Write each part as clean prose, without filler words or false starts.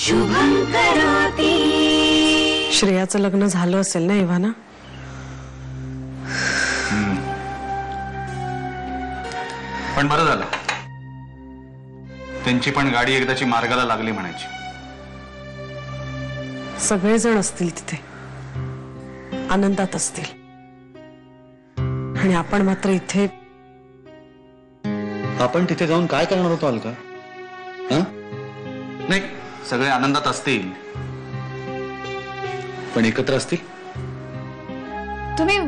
शुभं करोति। श्रेयाचं लग्न झालं असेल ना इव्हाना? पण बरं झालं, त्यांची पण गाडी एकदाची मार्गाला लागली म्हणायची. सगळेजण असतील तिथे, आनंदात असतील, आणि आपण मात्र इथे. आपण तिथे जाऊन काय करणार होतो अलका? नाही, सगळे आनंदात असतील पण एकत्र असतील. तुम्ही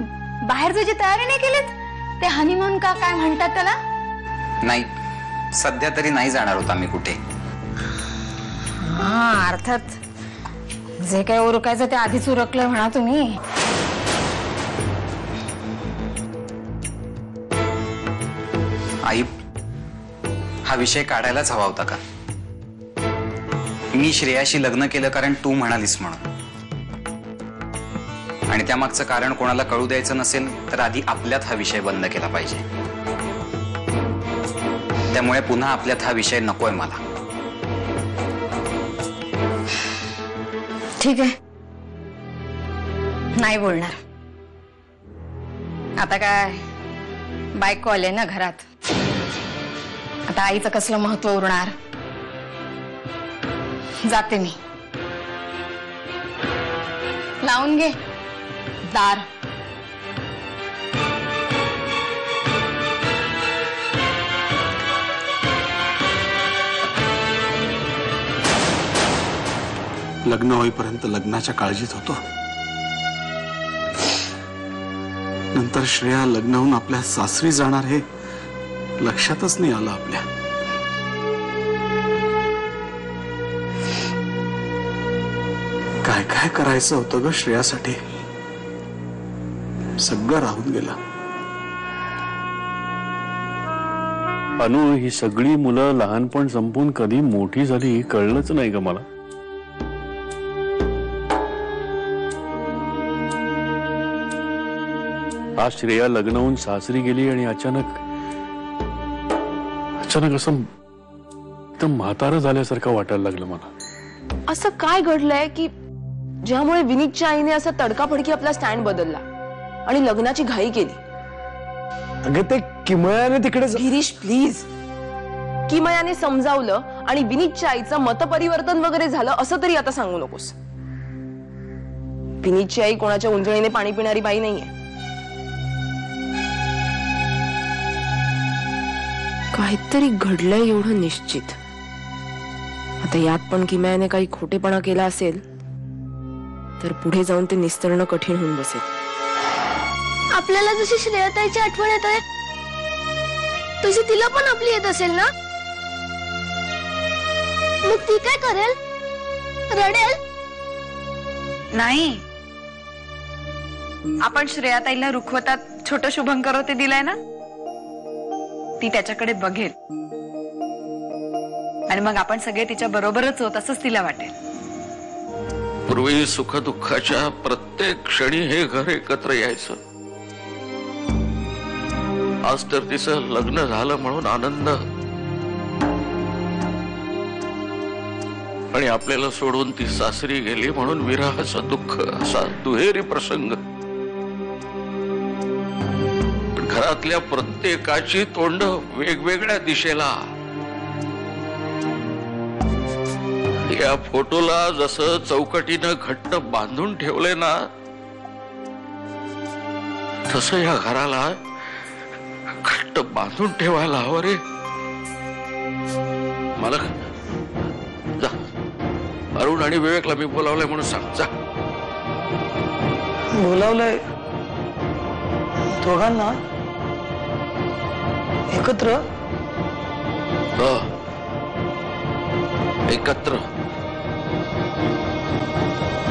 बाहेर जायची तयारी नाही केलीत? ते हनीमून का काय म्हणतात त्याला? नाही, सध्या तरी नाही जाणार होता मी कुठे. हा, अर्थात जे काय उरकायचं ते आधीच उरकलं म्हणा तुम्ही. आई, हा विषय काढायलाच हवा होता का? मी श्रेयाशी लग्न केलं कारण तू म्हणालीस म्हणून, आणि त्यामागचं कारण कोणाला कळू द्यायचं नसेल तर आधी आपल्यात हा विषय बंद केला पाहिजे. त्यामुळे पुन्हा आपल्यात हा विषय नकोय मला. ठीक आहे, नाही बोलणार. आता काय बायको आले ना घरात, आता आईचं कसलं महत्व उरणार. जाते मी. लावून घे दार. लग्न होईपर्यंत लग्नाच्या काळजीत होतो. नंतर श्रेया लग्न होऊन आपल्या सासरी जाणार हे लक्षातच नाही आलं आपल्या. काय काय करायचं होतं ग श्रेयासाठी, सगळं राहून गेलं. अनु, ही सगळी मुलं लहानपण संपून कधी मोठी झाली कळलंच नाही ग मला. आज श्रेया लग्न होऊन सासरी गेली आणि अचानक असं एकदम म्हातारं झाल्यासारखं वाटायला लागलं मला. असं काय घडलंय की ज्यामुळे विनीतच्या आईने असं तडकाफडकी आपला स्टँड बदलला आणि लग्नाची घाई केली? अगं ते किमयाने तिकडे. गिरीश प्लीज, किमयाने समजावलं आणि विनीतच्या आईचं मतपरिवर्तन वगैरे झालं असं तरी आता सांगू नकोस. विनीतची आई कोणाच्या उंजळीने पाणी पिणारी बाई नाहीये. काहीतरी घडलंय एवढं निश्चित. आता यात पण किमयाने काही खोटेपणा केला असेल तर पुढे जाऊन ते निस्तरणं कठीण होऊन बसेल. आपल्याला जशी श्रेयताईची आठवण येत आहे तशी तिला पण आपली येत असेल ना? मग ती काय करेल? रडेल? नाही, आपण श्रेयाताईला रुखवतात छोटं शुभंकर ते दिलाय ना, ती त्याच्याकडे बघेल आणि मग आपण सगळे तिच्या बरोबरच होत असंच तिला वाटेल. पूर्वी सुखदुःखाच्या प्रत्येक क्षणी हे घर एकत्र यायचं. आज तर तिचं लग्न झालं म्हणून आनंद, आणि आपल्याला सोडून ती सासरी गेली म्हणून विरहाचं दुःख. असा दुहेरी प्रसंग. घरातल्या प्रत्येकाची तोंड वेगवेगळ्या दिशेला. या फोटोला जसं चौकटीनं घट्ट बांधून ठेवले ना, तसं या घराला घट्ट बांधून ठेवायला हवं रे. मला जा, अरुण आणि विवेकला मी बोलावलंय म्हणून सांग. जा. बोलावलंय दोघांना एकत्र? एकत्र.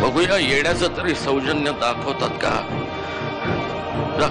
बघूया येण्याचं तरी सौजन्य दाखवतात का. जा.